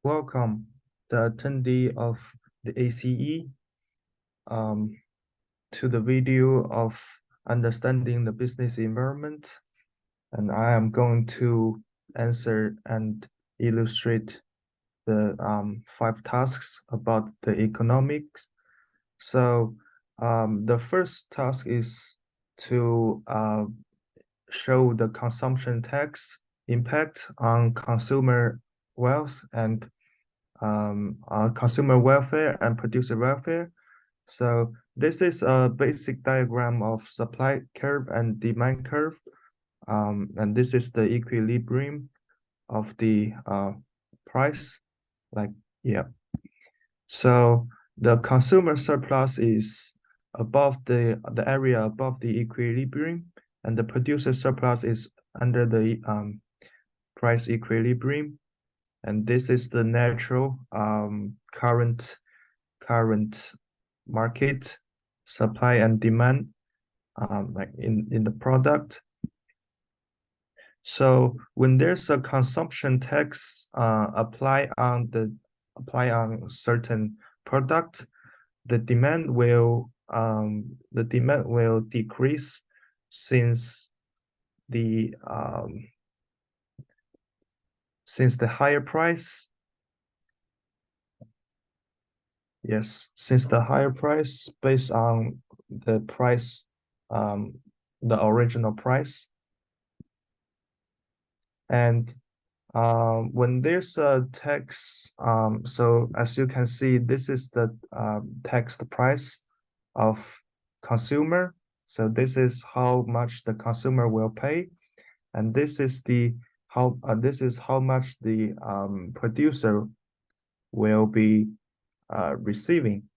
Welcome, the attendee of the ACE, um, to the video of understanding the business environment. And I am going to answer and illustrate the 5 tasks about the economics. So the first task is to show the consumption tax impact on consumer wealth and consumer welfare and producer welfare. So this is a basic diagram of supply curve and demand curve. And this is the equilibrium of the price. Like, yeah. So the consumer surplus is above the area above the equilibrium, and the producer surplus is under the price equilibrium. And this is the natural current market supply and demand like in the product. So when there's a consumption tax apply on certain product, the demand will decrease since the higher price. Yes, since the higher price based on the price, the original price. And when there's a tax, so as you can see, this is the taxed price of consumer. So this is how much the consumer will pay, and this is how much the producer will be receiving.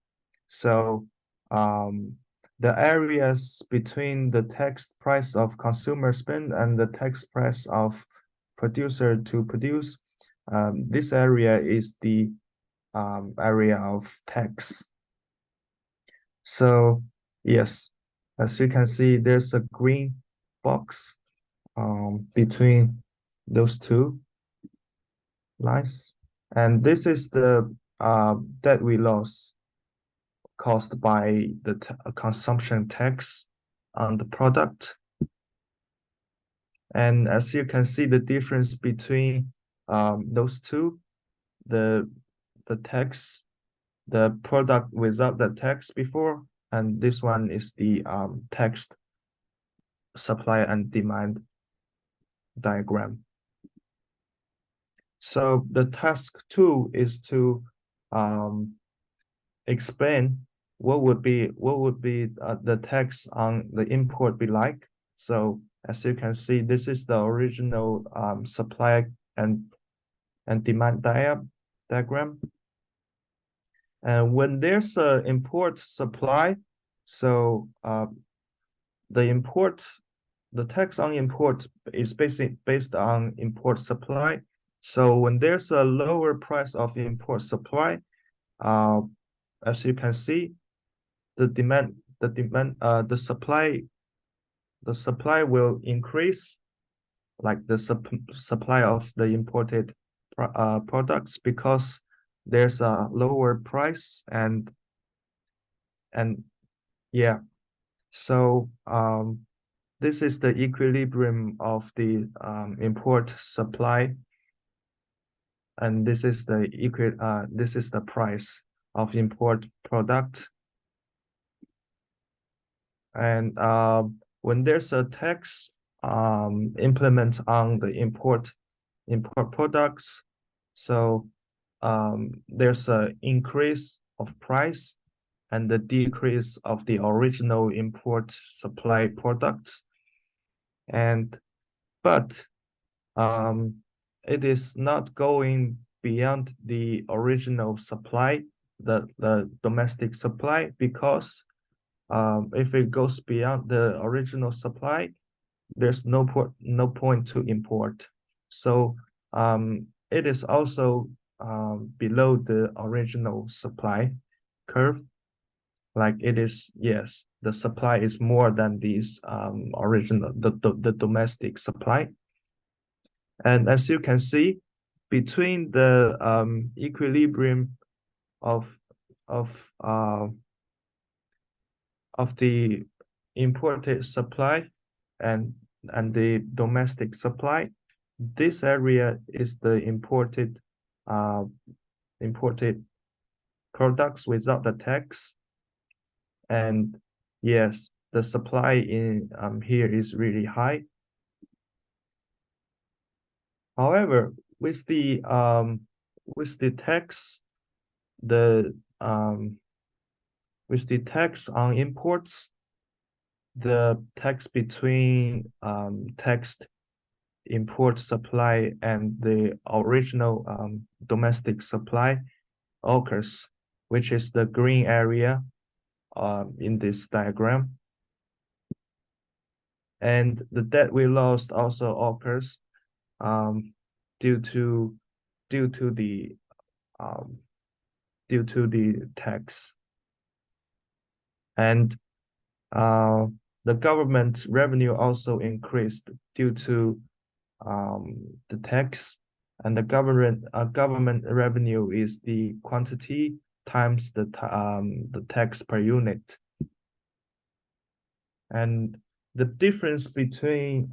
So the areas between the tax price of consumer spend and the tax price of producer to produce, this area is the area of tax. So yes, as you can see, there's a green box between those two lines, and this is the debt we lost caused by the consumption tax on the product. And as you can see, the difference between those two, the tax, the product without the tax before, and this one is the taxed supply and demand diagram. So the task 2 is to explain what would be the tax on the import be like. So as you can see, this is the original supply and demand diagram. And when there's a import supply, so the tax on import is based on import supply. So when there's a lower price of import supply, as you can see, the supply will increase, like the supply of the imported products, because there's a lower price and yeah. So this is the equilibrium of the import supply, and this is the price of import product. And when there's a tax implement on the import products, so there's an increase of price and the decrease of the original import supply products. But it is not going beyond the original supply, the domestic supply, because if it goes beyond the original supply, there's no point to import. So it is also below the original supply curve. Like it is, yes, the supply is more than these original the domestic supply. And as you can see, between the equilibrium of of uh of the imported supply and the domestic supply. This area is the uh imported products without the tax. And yes, the supply in here is really high. However, with the tax, the with the tax on imports, the tax between taxed import supply and the original domestic supply occurs, which is the green area in this diagram. And the debt we lost also occurs um, due to due to the um, due to the tax. And uh, the government revenue also increased due to the tax. And the government revenue is the quantity times the tax per unit. And the difference between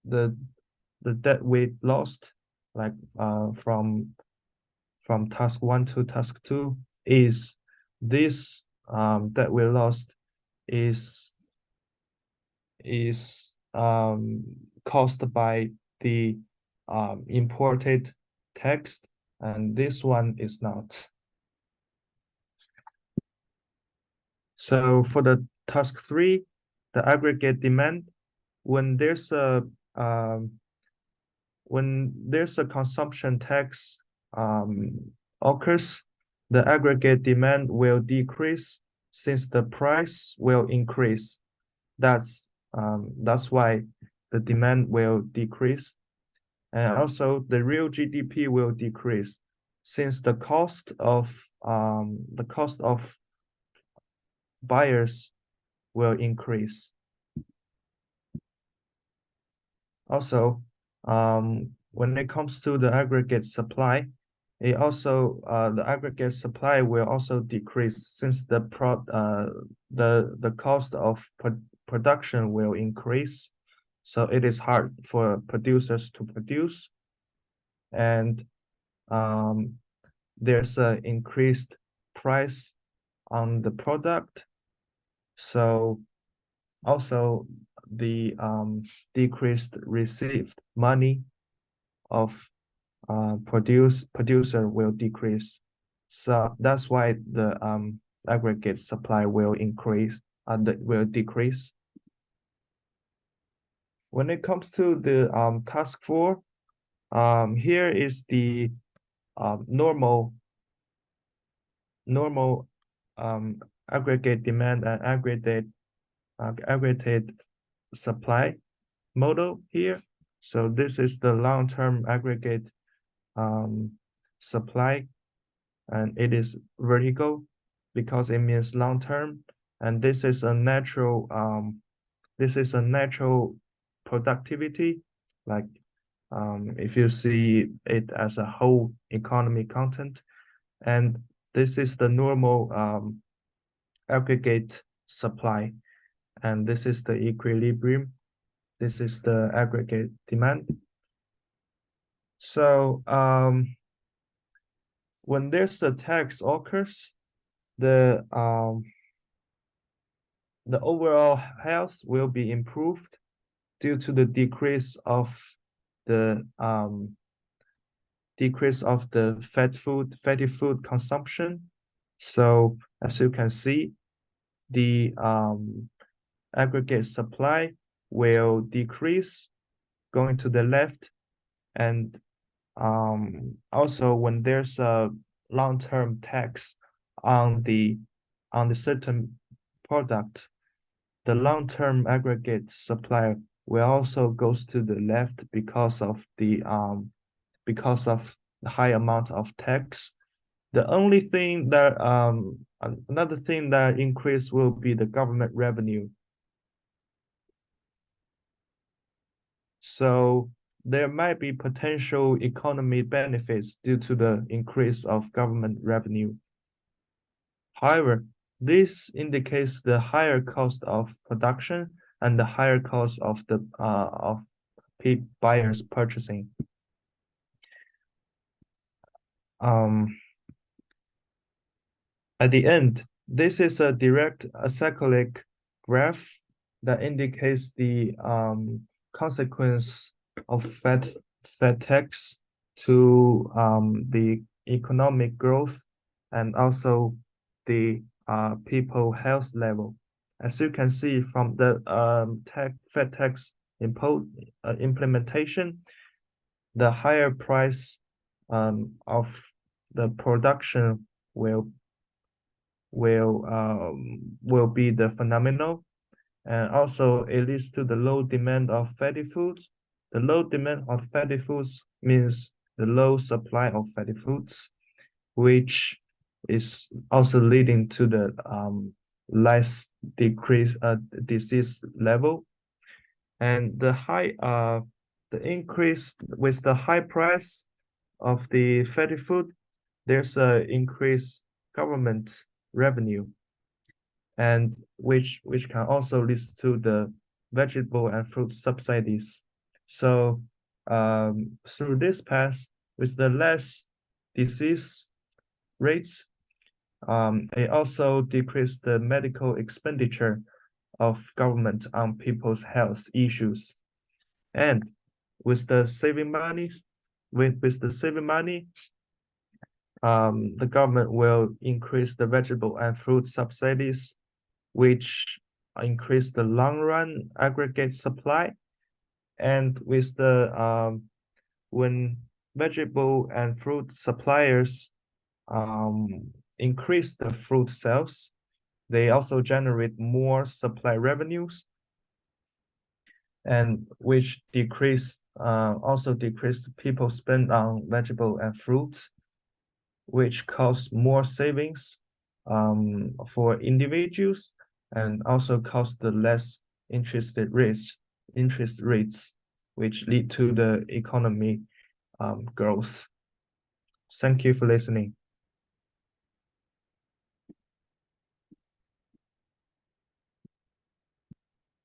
the debt we lost, like from task 1 to task 2, is this debt we lost is caused by the imported text, and this one is not. So for the task 3, the aggregate demand, when there's a consumption tax occurs, the aggregate demand will decrease since the price will increase. That's why the demand will decrease. And also the real GDP will decrease since the cost of buyers will increase. Also, when it comes to the aggregate supply, the aggregate supply will also decrease since the cost of production will increase. So it is hard for producers to produce, and there's an increased price on the product. So also the decreased received money of producer will decrease. So that's why the aggregate supply will increase and will decrease. When it comes to the task 4, here is the normal aggregate demand and aggregate supply model here. So this is the long-term aggregate supply, and it is vertical because it means long-term, and this is a natural productivity, like if you see it as a whole economy content. And this is the normal aggregate supply, and this is the equilibrium. This is the aggregate demand. So when there's a tax occurs, the overall health will be improved due to the decrease of the fatty food consumption. So as you can see, the aggregate supply will decrease going to the left. And also when there's a long-term tax on the certain product, the long-term aggregate supply will also goes to the left because of the high amount of tax. The only thing that another thing that increase will be the government revenue. So there might be potential economic benefits due to the increase of government revenue. However, this indicates the higher cost of production and the higher cost of the buyers purchasing. At the end, this is a direct acyclic graph that indicates the consequence of Fed tax to the economic growth and also the people health level. As you can see from the Fed tax implementation, the higher price of the production will be the phenomenal, and also it leads to the low demand of fatty foods. The low demand of fatty foods means the low supply of fatty foods, which is also leading to the less decrease disease level, and the increase with the high price of the fatty food, there's a increased government revenue, and which can also lead to the vegetable and fruit subsidies. So through this path, with the less disease rates, it also decreased the medical expenditure of government on people's health issues. And with the saving money, the government will increase the vegetable and fruit subsidies, which increase the long run aggregate supply. And with the when vegetable and fruit suppliers increase the fruit sales, they also generate more supply revenues, and which also decrease people spend on vegetable and fruit, which cause more savings for individuals, and also cause the less interest rates, which lead to the economy growth. Thank you for listening.